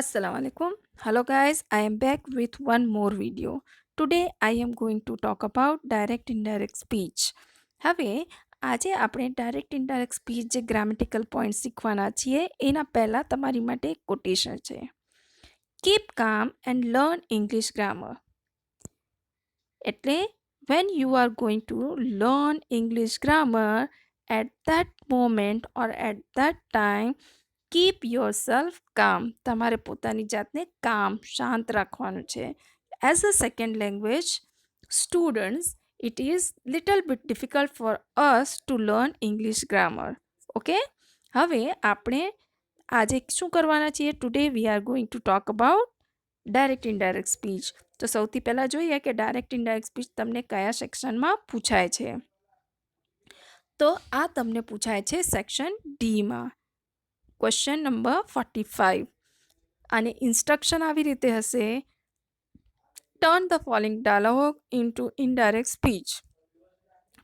Assalamu alaikum. Hello guys, I am back with one more video. Today I am going to talk about direct indirect speech. હવે આજે આપણે direct indirect speech જે grammatical point શીખવાના છીએ એના પહેલાં તમારી માટે એક કોટેશન છે. કીપ કામ એન્ડ લર્ન ઇંગ્લિશ ગ્રામર. એટલે when you are going to learn English grammar at that moment or at that time, keep your self કામ. તમારે પોતાની જાતને કામ શાંત રાખવાનું છે. As a second language students it is little bit difficult for us to learn English grammar. Okay, હવે આપણે આજે શું કરવાના છીએ? Today we are going to talk about direct indirect speech. તો સૌથી પહેલાં જોઈએ કે ડાયરેક્ટ ઇનડાયરેક્ટ સ્પીચ તમને કયા સેક્શનમાં પૂછાય છે. તો આ તમને પૂછાય છે સેક્શન ડીમાં. ક્વેશ્ચન નંબર 45 અને ઇન્સ્ટ્રક્શન આવી રીતે હશે: turn the following dialogue into indirect speech.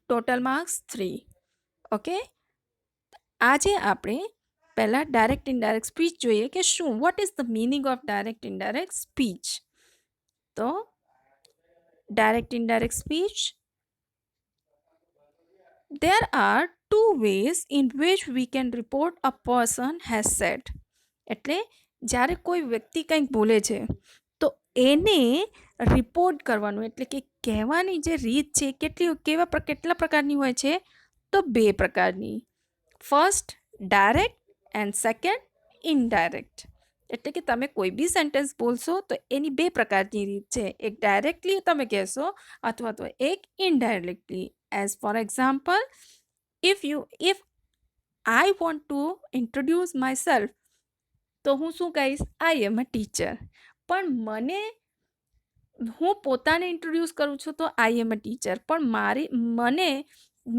Total marks 3. Okay, આજે આપણે પહેલાં ડાયરેક્ટ ઇનડાયરેક્ટ સ્પીચ જોઈએ કે શું, what is the meaning of direct indirect speech. તો direct indirect speech, there are two ways in which we can report a person has said. એટલે જ્યારે કોઈ વ્યક્તિ કંઈક બોલે છે તો એને રિપોર્ટ કરવાનું, એટલે કે કહેવાની જે રીત છે કેટલા પ્રકારની હોય છે? તો 2 પ્રકારની. First direct and second indirect. એટલે કે તમે કોઈ બી સેન્ટેન્સ બોલશો તો એની 2 પ્રકારની રીત છે. એક ડાયરેક્ટલી તમે કહેશો અથવા તો એક indirectly. As for example, if I want to introduce myself, તો હું શું કહીશ? આઈ એમ અ ટીચર. પણ હું પોતાને ઇન્ટ્રોડ્યુસ કરું છું તો આઈ એમ અ ટીચર. પણ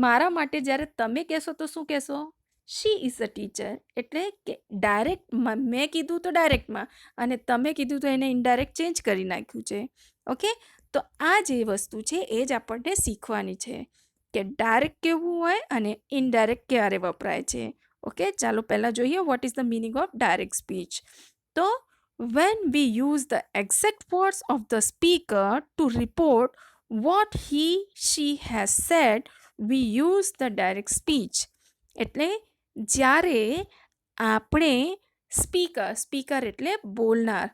મારા માટે જ્યારે તમે કહેશો તો શું કહેશો? She is a teacher. એટલે કે ડાયરેક્ટ મેં કીધું તો ડાયરેક્ટમાં અને તમે કીધું તો એને ઇનડાયરેક્ટ ચેન્જ કરી નાખ્યું છે. ઓકે, તો આ જે વસ્તુ છે એ જ આપણને શીખવાની છે કે ડાયરેક્ટ કેવું હોય અને ઇનડાયરેક્ટ ક્યારે વપરાય છે. ઓકે, ચાલો પહેલાં જોઈએ vote is the meaning of direct speech. તો when we use the exact words of the speaker to report what she has said, we use the direct speech. એટલે જ્યારે આપણે સ્પીકર એટલે બોલનાર,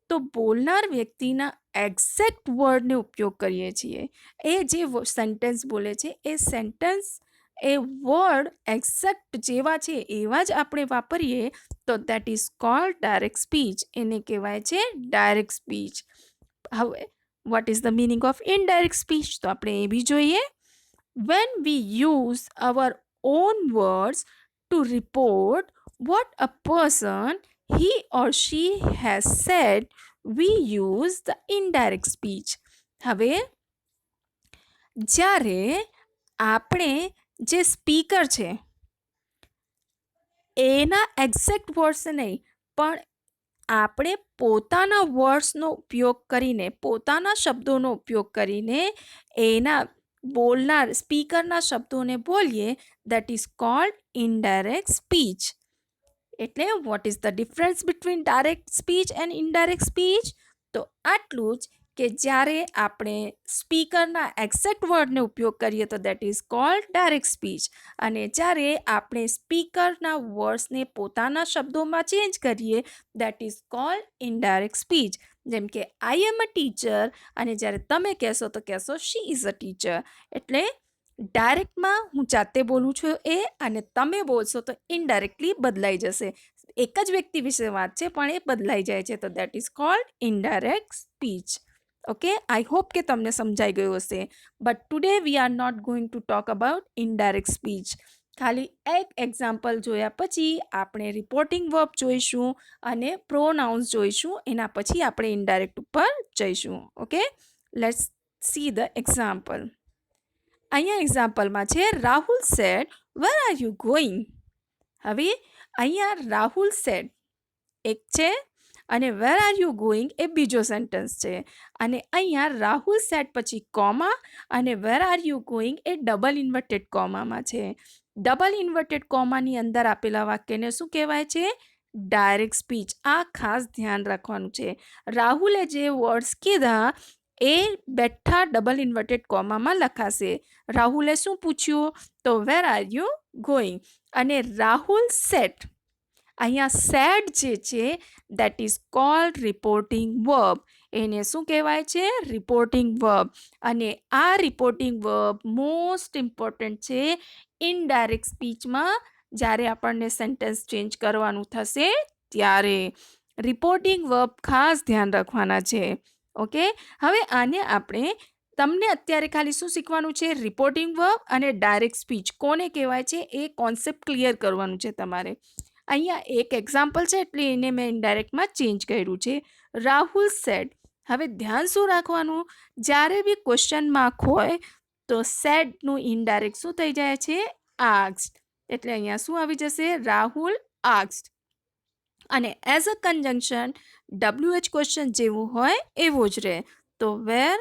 તો બોલનાર વ્યક્તિના એક્ઝેક્ટ વર્ડને ઉપયોગ કરીએ છીએ. એ જે સેન્ટેન્સ બોલે છે એ સેન્ટેન્સ, એ વર્ડ એક્ઝેક્ટ જેવા છે એવા જ આપણે વાપરીએ તો that is cold direct speech. એને કહેવાય છે ડાયરેક્ટ સ્પીચ. હવે vote is the meaning of indirect speech? તો આપણે એ બી જોઈએ. When we use hour on words to report what a person he or she has said, we use the indirect speech. હવે જ્યારે આપણે જે સ્પીકર છે એના એક્ઝેક્ટ વર્ડ્સ નહીં, પણ આપણે પોતાના વર્ડ્સનો ઉપયોગ કરીને, પોતાના શબ્દોનો ઉપયોગ કરીને એના બોલનાર સ્પીકરના શબ્દોને બોલીએ, that is called indirect speech. એટલે what is the difference between direct speech and indirect speech? તો આટલું જ કે જ્યારે આપણે સ્પીકરના એક્ઝેક્ટ વર્ડને ઉપયોગ કરીએ તો that is cold direct speech, અને જ્યારે આપણે સ્પીકરના વર્ડ્સને પોતાના શબ્દોમાં ચેન્જ કરીએ that is called indirect speech. જેમ કે આઈ એમ અ ટીચર અને જ્યારે તમે કહેશો તો કહેશો શી ઇઝ અ ટીચર. એટલે ડાયરેક્ટમાં હું જાતે બોલું છું એ, અને તમે બોલશો તો ઇનડાયરેક્ટલી બદલાઈ જશે. એક જ વ્યક્તિ વિશે વાત છે પણ એ બદલાઈ જાય છે, તો that is called indirect speech. Okay, I hope કે તમને સમજાઈ ગયું હશે. But today we are not going to talk about indirect speech. ખાલી એક એક્ઝામ્પલ જોયા પછી આપણે રિપોર્ટિંગ વર્બ જોઈશું અને પ્રોનાઉન્સ જોઈશું. એના પછી આપણે ઇનડાયરેક્ટ ઉપર જઈશું. Okay, let's see the example. અહીંયા એક્ઝામ્પલમાં છે Rahul said where are you going. હવે અહીંયા રાહુલ સેડ એક છે અને વેર આર યુ ગોઈંગ એ બીજો સેન્ટેન્સ છે. અને અહીંયા રાહુલ સેડ પછી કોમા અને વેર આર યુ ગોઈંગ એ ડબલ ઇન્વર્ટેડ કોમામાં છે. ડબલ ઇન્વર્ટેડ કોમાની અંદર આપેલા વાક્યને શું કહેવાય છે? Direct speech. આ ખાસ ધ્યાન રાખવાનું છે. રાહુલે જે વર્ડ્સ કીધા એ બેઠા ડબલ ઇન્વર્ટેડ કોમામાં લખાશે. રાહુલે શું પૂછ્યું? તો વેર આર યુ ગોઈંગ? અને રાહુલ સેટ, અહીંયા સેડ જે છે that is cold reporting verb. એને શું કહેવાય છે? Reporting verb. અને આ રિપોર્ટિંગ વર્બ મોસ્ટ ઇમ્પોર્ટન્ટ છે ઇનડાયરેક્ટ સ્પીચમાં. જ્યારે આપણને સેન્ટેન્સ ચેન્જ કરવાનું થશે ત્યારે રિપોર્ટિંગ વર્બ ખાસ ધ્યાન રાખવાના છે. ઓકે, હવે આને આપણે, તમને અત્યારે ખાલી શું શીખવાનું છે? રિપોર્ટિંગ વર્બ અને ડાયરેક્ટ સ્પીચ કોને કહેવાય છે એ કોન્સેપ્ટ ક્લિયર કરવાનું છે તમારે. અહીંયા એક એક્ઝામ્પલ છે એટલે એને મેં ઇનડાયરેક્ટમાં ચેન્જ કર્યું છે. રાહુલ સેડ. હવે ધ્યાન શું રાખવાનું? જ્યારે બી ક્વેશ્ચન માર્ક હોય તો સેડનું ઇનડાયરેક્ટ શું થઈ જાય છે? આસ્ક્ડ. એટલે અહીંયા શું આવી જશે? રાહુલ આસ્ક્ડ. અને એઝ અ કન્જંક્શન WH ક્વેશ્ચન જેવું હોય એવું જ રહે. તો વેર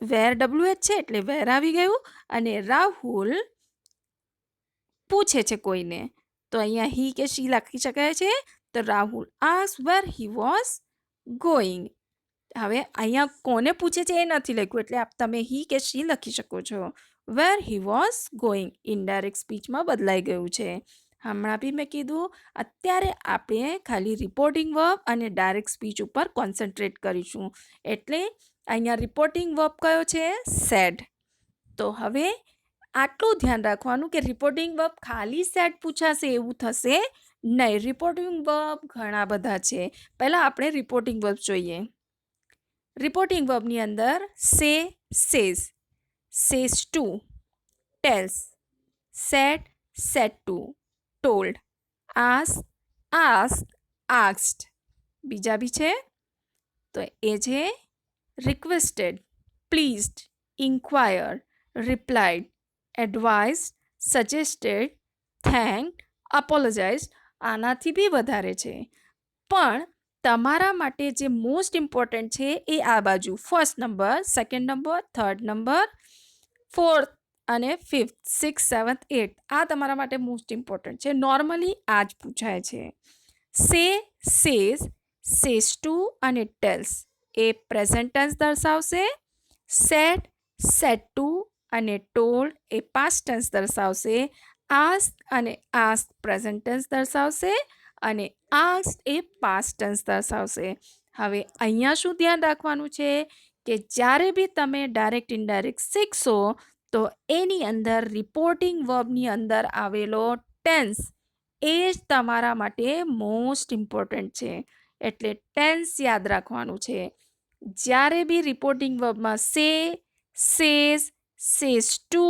WH છે એટલે વેર આવી ગયું. અને રાહુલ પૂછે છે કોઈને, તો અહીંયા હી કે શી લખી શકાય છે. તો Rahul asked where he was going. હવે અહીંયા કોને પૂછે છે એ નથી લખ્યું એટલે તમે હી કે શી લખી શકો છો. વેર હી વોઝ ગોઈંગ ઇનડાયરેક્ટ સ્પીચમાં બદલાઈ ગયું છે. હમણાં બી મેં કીધું, અત્યારે આપણે ખાલી રિપોર્ટિંગ વર્બ અને ડાયરેક્ટ સ્પીચ ઉપર કોન્સન્ટ્રેટ કરીશું. એટલે અહીંયા રિપોર્ટિંગ વર્બ કયો છે? સેડ. તો હવે આટલું ધ્યાન રાખવાનું કે રિપોર્ટિંગ વર્બ ખાલી સેડ પૂછાશે એવું થશે નહીં. રિપોર્ટિંગ વર્બ ઘણા બધા છે. પહેલાં આપણે રિપોર્ટિંગ વર્બ જોઈએ. રિપોર્ટિંગ વર્બની અંદર say, says, says to, tells, said, said to, told, asked, બીજા બી છે. તો એ છે requested, pleased, inquired, replied, advised, suggested, thanked, apologised. આનાથી બી વધારે છે. પણ તમારા માટે જે મોસ્ટ ઇમ્પોર્ટન્ટ છે એ આ બાજુ first number, second number, third number, fourth અને ફિફ્થ, સિક્સ, સેવન્થ, એટ. આ તમારા માટે મોસ્ટ ઇમ્પોર્ટન્ટ છે. નોર્મલી આ જ પૂછાય છે. સે, સેઝ, સેઝ ટુ અને ટેલ્સ એ પ્રેઝન્ટ ટેન્સ દર્શાવશે. સેડ, સેડ ટુ અને ટોલ્ડ એ પાસ્ટ ટેન્સ દર્શાવશે. આસ્ક્ડ અને આસ્ક્ડ પ્રેઝન્ટ ટેન્સ દર્શાવશે અને આસ્ક્ડ એ પાસ્ટ ટેન્સ દર્શાવશે. હવે અહીંયા શું ધ્યાન રાખવાનું છે કે જ્યારે બી તમે ડાયરેક્ટ ઇનડાયરેક્ટ શીખશો તો એની અંદર રિપોર્ટિંગ વર્બની અંદર આવેલો ટેન્સ એ જ તમારા માટે મોસ્ટ ઇમ્પોર્ટન્ટ છે. એટલે ટેન્સ યાદ રાખવાનું છે. જ્યારે બી રિપોર્ટિંગ વર્બમાં સે, સેઝ, સેઝ ટુ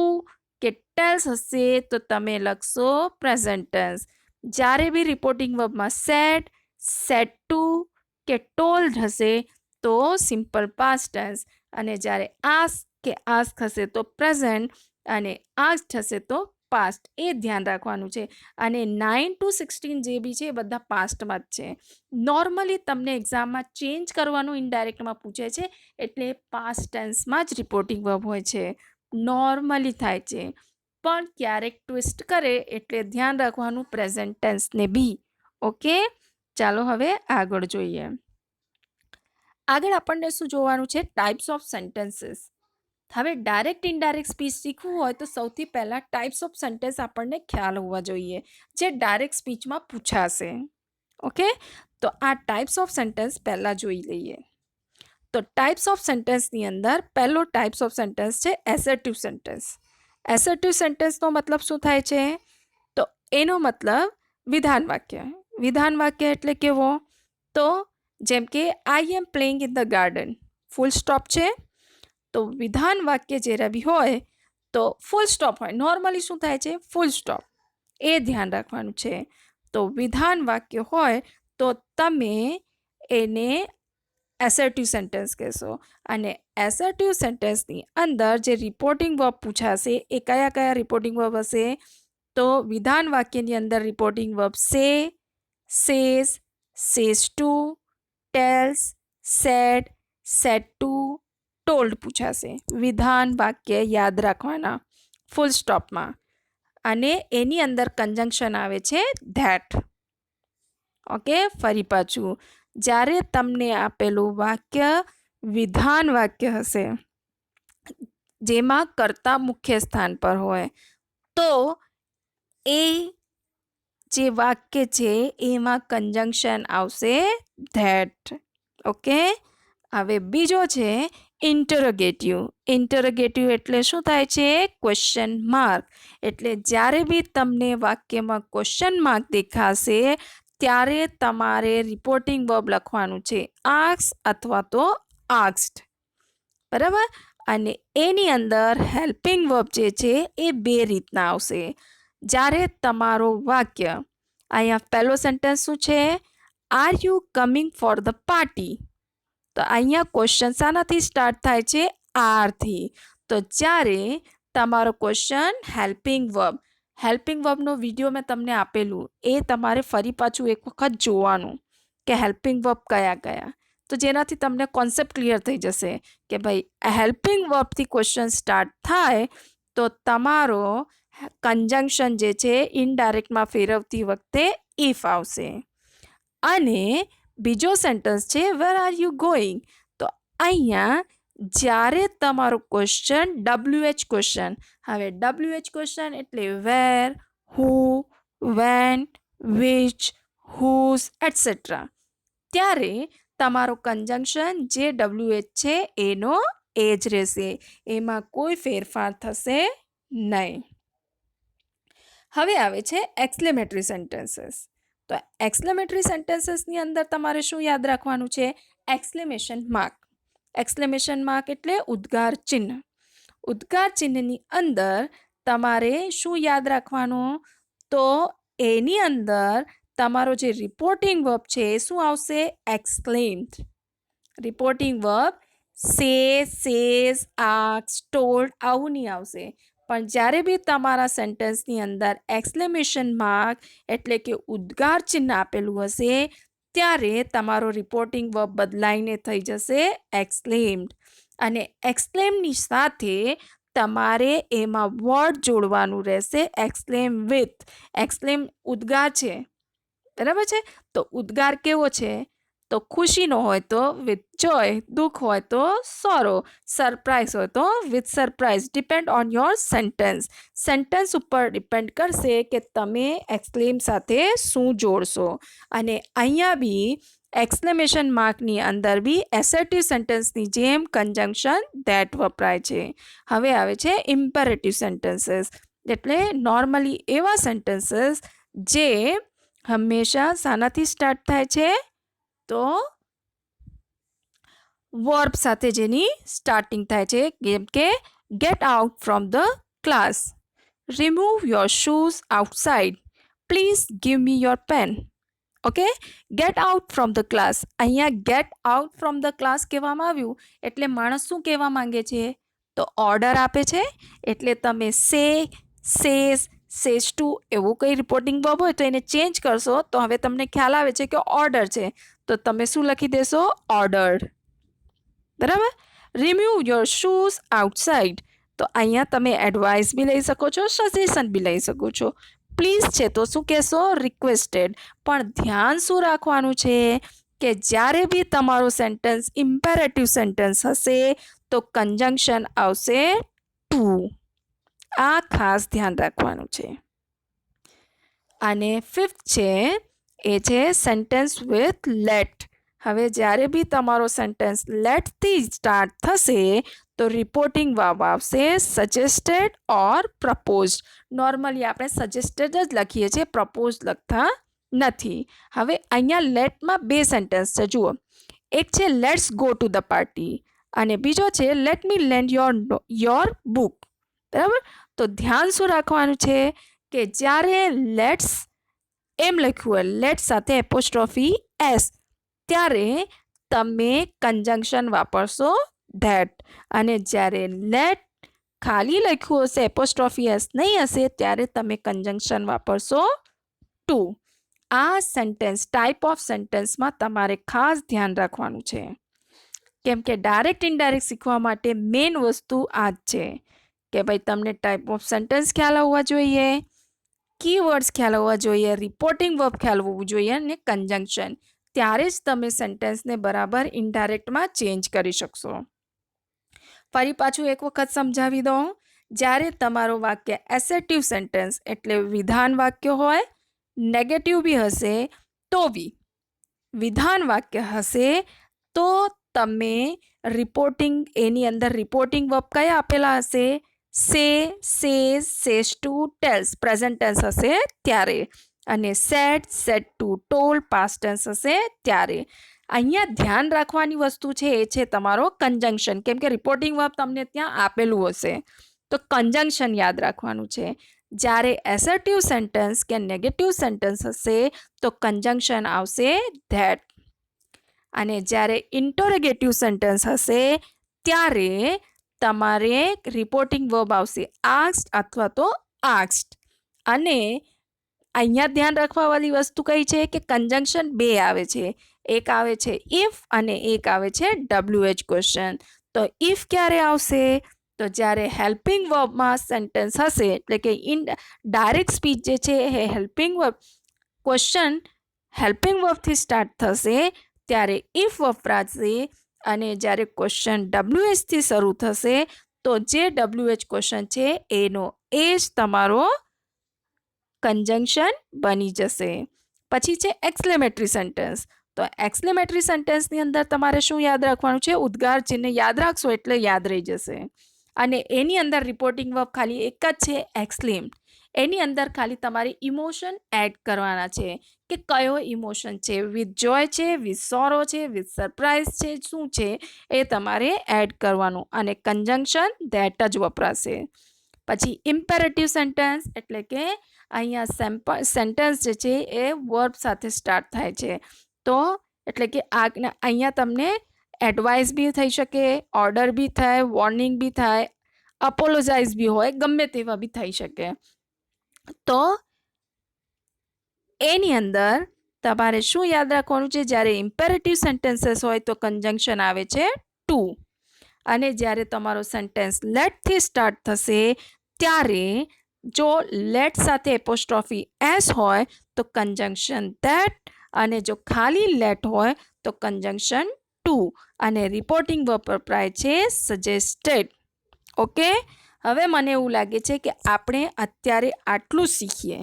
કે ટેલ્સ હશે તો તમે લખશો પ્રેઝન્ટ ટેન્સ. જ્યારે બી રિપોર્ટિંગ વર્બમાં સેડ, સેડ ટુ કે ટોલ્ડ હશે તો સિમ્પલ પાસ્ટ ટેન્સ. અને જ્યારે આસ્ક કે આસ્ક હશે તો પ્રેઝન્ટ અને આસ્ક્ડ હશે તો પાસ્ટ. એ ધ્યાન રાખવાનું છે. અને 9 to 16 જે બી છે એ બધા પાસ્ટમાં જ છે. નોર્મલી તમને એક્ઝામમાં ચેન્જ કરવાનું ઇનડાયરેક્ટમાં પૂછે છે એટલે પાસ્ટ ટેન્સમાં જ રિપોર્ટિંગ વર્બ હોય છે. નોર્મલી થાય છે. પણ ક્યારેક ટ્વિસ્ટ કરે એટલે ધ્યાન રાખવાનું પ્રેઝન્ટ ટેન્સને બી. ઓકે, ચાલો હવે આગળ જોઈએ. આગળ આપણને શું જોવાનું છે? Types of sentences. હવે ડાયરેક્ટ ઇનડાયરેક્ટ સ્પીચ શીખવું હોય તો સૌથી પહેલાં ટાઈપ્સ ઓફ સેન્ટેન્સ આપણને ખ્યાલ હોવા જોઈએ જે ડાયરેક્ટ સ્પીચમાં પૂછાશે. ઓકે, તો આ ટાઈપ્સ ઓફ સેન્ટેન્સ પહેલાં જોઈ લઈએ. તો ટાઈપ્સ ઓફ સેન્ટેન્સની અંદર પહેલો ટાઈપ્સ ઓફ સેન્ટેન્સ છે એસર્ટિવ સેન્ટેન્સ. એસર્ટિવ સેન્ટેન્સનો મતલબ શું થાય છે? તો એનો મતલબ વિધાન વાક્ય. વિધાન વાક્ય એટલે કેવો? તો જેમ કે I am playing in the garden, full stop છે. તો વિધાન વાક્ય જ્યારે બી હોય તો ફૂલ સ્ટોપ હોય. નોર્મલી શું થાય છે? Full stop. એ ધ્યાન રાખવાનું છે. તો વિધાન વાક્ય હોય તો તમે એને એસર્ટિવ સેન્ટેન્સ કહેશો. અને એસર્ટિવ સેન્ટેન્સની અંદર જે રિપોર્ટિંગ વર્બ પૂછાશે એ કયા કયા રિપોર્ટિંગ વર્બ હશે? તો વિધાન વાક્યની અંદર reporting verb say, says, says to, tells, said, said to, told પૂછાશે. વિધાન વાક્ય યાદ રાખવાના ફૂલ સ્ટોપમાં. અને એની અંદર કન્જંક્શન આવે છે ધેટ. ઓકે, ફરી પાછું, જ્યારે તમને આપેલું વાક્ય વિધાન વાક્ય હશે જેમાં કર્તા મુખ્ય સ્થાન પર હોય તો એ જે વાક્ય છે એમાં કંજંક્શન આવશે ધેટ. ઓકે, હવે બીજો છે ઇન્ટરોગેટિવ. ઇન્ટરોગેટિવ એટલે શું થાય છે? Question mark. એટલે જ્યારે બી તમને વાક્યમાં ક્વેશ્ચન માર્ક દેખાશે ત્યારે તમારે રિપોર્ટિંગ વર્બ લખવાનું છે, આસ્ક અથવા તો આસ્ક્ડ. બરાબર? અને એની અંદર હેલ્પિંગ વર્બ જે છે એ બે રીતના આવશે. જ્યારે તમારો વાક્ય, અહીંયા પહેલો સેન્ટેન્સ શું છે? Are you coming for the party? તો અહીંયા ક્વેશ્ચન શાનાથી સ્ટાર્ટ થાય છે? આરથી. તો જ્યારે તમારો ક્વેશ્ચન હેલ્પિંગ વર્બનો વિડીયો મેં તમને આપેલું, એ તમારે ફરી પાછું એક વખત જોવાનું કે હેલ્પિંગ વર્બ કયા કયા, તો જેનાથી તમને કોન્સેપ્ટ ક્લિયર થઈ જશે કે ભાઈ હેલ્પિંગ વર્બથી ક્વેશ્ચન સ્ટાર્ટ થાય તો તમારો કંજંક્શન જે છે ઇનડાયરેક્ટમાં ફેરવતી વખતે ઇફ આવશે. અને બીજો સેન્ટેન્સ છે વેર આર યુ ગોઈંગ? તો અહીંયા જ્યારે તમારો ક્વેશ્ચન WH ક્વેશ્ચન, હવે WH ક્વેશ્ચન એટલે વેર, હુ, વેન, વિચ, હુઝ એટસેટ્રા, ત્યારે તમારો કંજંક્શન જે WH છે એનો એ જ રહેશે, એમાં કોઈ ફેરફાર થશે નહીં. હવે આવે છે એક્સક્લેમેટરી સેન્ટેન્સીસ. તો એક્સક્લેમેટરી સેન્ટેન્સીસની અંદર તમારે શું યાદ રાખવાનું છે? Exclamation mark. એક્સક્લેમેશન માર્ક એટલે ઉદ્ગાર ચિહ્ન. ઉદ્ગાર ચિહ્નની અંદર તમારે શું યાદ રાખવાનું? તો એની અંદર તમારો જે રિપોર્ટિંગ વર્બ છે એ શું આવશે? Exclaimed. Reporting verb says, asked, told આવું નહીં આવશે. પણ જ્યારે બી તમારા સેન્ટેન્સની અંદર એક્સક્લેમેશન માર્ક એટલે કે ઉદ્ગાર ચિહ્ન આપેલું હશે ત્યારે તમારો રિપોર્ટિંગ વર્બ બદલાઈને થઈ જશે એક્સક્લેમ્ડ. અને એક્સક્લેમની સાથે તમારે એમાં વર્ડ જોડવાનું રહેશે એક્સક્લેમ વિથ. એક્સક્લેમ ઉદ્ગાર છે, બરાબર છે? તો ઉદ્ગાર કેવો છે? તો ખુશીનો હોય તો વિથ જોય, દુઃખ હોય તો સોરો, સરપ્રાઇઝ હોય તો with surprise. Depend on your sentence. Sentence ઉપર ડિપેન્ડ કરશે કે તમે એક્સક્લેમ સાથે શું જોડશો. અને અહીંયા બી એક્સક્લેમેશન માર્કની અંદર બી એસર્ટિવ સેન્ટેન્સની જેમ કંજંક્શન ધેટ વપરાય છે. હવે આવે છે ઇમ્પેરેટિવ સેન્ટેન્સીસ, એટલે નોર્મલી એવા સેન્ટેન્સીસ જે હંમેશા શાનાથી સ્ટાર્ટ થાય છે? તો વર્બ સાથે જેની સ્ટાર્ટિંગ થાય છે, જેમ કે get out from the class, remove your shoes outside, please give me your pen. Okay, get out from the class. અહીંયા get out from the class કહેવામાં આવ્યું એટલે માણસ શું કહેવા માંગે છે? તો ઓર્ડર આપે છે. એટલે તમે સેઝ ટુ એવું કંઈ રિપોર્ટિંગ વર્બ હોય તો એને ચેન્જ કરશો તો હવે તમને ખ્યાલ આવે છે કે ઓર્ડર છે, તો તમે શું લખી દેશો? ઓર્ડર્ડ. બરાબર? રિમૂવ યોર શૂઝ આઉટસાઇડ, તો અહીંયા તમે એડવાઇસ બી લઈ શકો છો, સજેશન બી લઈ શકો છો. પ્લીઝ છે તો શું કહેશો? રિક્વેસ્ટેડ. પણ ધ્યાન શું રાખવાનું છે કે જ્યારે બી તમારો સેન્ટેન્સ ઇમ્પેરેટિવ સેન્ટેન્સ હશે તો કંજંક્શન આવશે ટુ. આ ખાસ ધ્યાન રાખવાનું છે. અને ફિફ્થ છે એ છે સેન્ટેન્સ વિથ લેટ. હવે જ્યારે બી તમારો સેન્ટેન્સ લેટથી સ્ટાર્ટ થશે તો રિપોર્ટિંગ વર્બ આવશે સજેસ્ટેડ ઓર પ્રપોઝડ. નોર્મલી આપણે સજેસ્ટેડ જ લખીએ છીએ, પ્રપોઝ લખતા નથી. હવે અહીંયા લેટમાં બે સેન્ટેન્સ છે, જુઓ. એક છે let's go to the party અને બીજો છે let me land your book. બરાબર? તો ધ્યાન શું રાખવાનું છે કે જ્યારે લેટ્સ એમ લખ્યું હોય, લેટ સાથે એપોસ્ટ્રોફી એસ, ત્યારે તમે કંજંક્શન વાપરશો ધેટ. અને જ્યારે લેટ ખાલી લખ્યું હશે, એપોસ્ટ્રોફી એસ નહીં હશે, ત્યારે તમે કંજંક્શન વાપરશો ટુ. આ સેન્ટેન્સ ટાઈપ ઓફ સેન્ટેન્સમાં તમારે ખાસ ધ્યાન રાખવાનું છે, કેમ કે ડાયરેક્ટ ઇનડાયરેક્ટ શીખવા માટે મેઇન વસ્તુ આ જ છે કે ભાઈ તમને ટાઈપ ઓફ સેન્ટેન્સ ખ્યાલ હોવા જોઈએ, કીવર્ડ્સ ખ્યાલ હોવા જોઈએ, રિપોર્ટિંગ વર્બ ખ્યાલ હોવું જોઈએ અને કન્જંક્શન. ત્યારે જ તમે સેન્ટેન્સને બરાબર ઇનડાયરેક્ટમાં ચેન્જ કરી શકશો. ફરી પાછું એક વખત સમજાવી દઉં. જ્યારે તમારું વાક્ય એસેટિવ સેન્ટેન્સ એટલે વિધાન વાક્ય હોય, નેગેટિવ બી હશે તો બી, વિધાન વાક્ય હશે તો તમે રિપોર્ટિંગ, એની અંદર રિપોર્ટિંગ વર્બ કયા આપેલા હશે? Say, says, says to, tells present tense હશે ત્યારે, અને said, said to, told past tense હશે ત્યારે. અહીંયા ધ્યાન રાખવાની વસ્તુ છે એ છે તમારો કન્જંક્શન, કેમ કે રિપોર્ટિંગ વર્બ તમને ત્યાં આપેલું હશે તો કન્જંક્શન યાદ રાખવાનું છે. જ્યારે એસર્ટિવ સેન્ટેન્સ કે નેગેટિવ સેન્ટેન્સ હશે તો કન્જંક્શન આવશે ધેટ. અને જ્યારે ઇન્ટરોગેટિવ સેન્ટેન્સ હશે ત્યારે તમારે રિપોર્ટિંગ વર્બ આવશે આસ્ક્ડ અથવા તો આસ્ક્ડ. અને અહીંયા ધ્યાન રાખવાવાળી વસ્તુ કઈ છે કે કન્જંક્શન બે આવે છે, એક આવે છે ઇફ અને એક આવે છે WH ક્વેશ્ચન. તો ઇફ ક્યારે આવશે? તો જ્યારે હેલ્પિંગ વર્બમાં સેન્ટેન્સ હશે, એટલે કે ડાયરેક્ટ સ્પીચ જે છે એ હેલ્પિંગ વર્બ ક્વેશ્ચન હેલ્પિંગ વર્બથી સ્ટાર્ટ થશે ત્યારે ઇફ વપરાશે. અને જ્યારે ક્વેશ્ચન WHથી શરૂ થશે તો જે WH ક્વેશ્ચન છે એનો એ જ તમારો કન્જંક્શન બની જશે. પછી છે એક્સક્લેમેટરી સેન્ટેન્સ. તો એક્સક્લેમેટરી સેન્ટેન્સની અંદર તમારે શું યાદ રાખવાનું છે? ઉદ્ગાર ચિહ્ન યાદ રાખશો એટલે યાદ રહી જશે. અને એની અંદર રિપોર્ટિંગ વર્બ ખાલી એક જ છે, એક્સક્લેમ. એની અંદર ખાલી તમારે ઇમોશન એડ કરવાના છે કે કયો ઇમોશન છે, વિથ જોય છે, વિથ સોરો છે, વિથ સરપ્રાઇઝ છે, શું છે એ તમારે એડ કરવાનું. અને કન્જંક્શન ધેટ જ વપરાશે. પછી ઇમ્પેરેટિવ સેન્ટેન્સ એટલે કે અહીંયા સેન્ટેન્સ જે છે એ વર્બ સાથે સ્ટાર્ટ થાય છે. તો એટલે કે અહીંયા તમને એડવાઇસ બી થઈ શકે, ઓર્ડર બી થાય, વોર્નિંગ બી થાય, અપોલોજાઇઝ બી હોય, ગમે તેવા બી થઈ શકે. તો એની અંદર તમારે શું યાદ રાખવાનું છે? જ્યારે ઇમ્પેરેટિવ સેન્ટેન્સીસ હોય તો કન્જંક્શન આવે છે ટુ. અને જ્યારે તમારો સેન્ટેન્સ લેટથી સ્ટાર્ટ થશે ત્યારે જો લેટ સાથે એપોસ્ટ્રોફી એસ હોય તો કન્જંક્શન ધેટ, અને જો ખાલી લેટ હોય તો કન્જંક્શન ટુ. અને રિપોર્ટિંગ વર્બ વપરાય છે સજેસ્ટેડ. ઓકે, હવે મને એવું લાગે છે કે આપણે અત્યારે આટલું શીખીએ,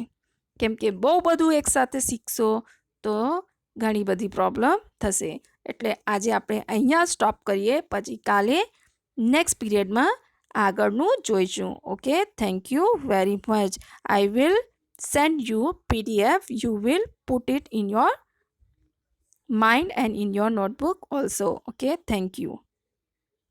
કેમ કે બહુ બધું એકસાથે શીખશો તો ઘણી બધી પ્રોબ્લેમ થશે. એટલે આજે આપણે અહીંયા સ્ટોપ કરીએ, પછી કાલે નેક્સ્ટ પીરિયડમાં આગળનું જોઈશું. Okay, thank you very much. I will send you PDF. You will put it in your mind and in your notebook also. Okay, thank you.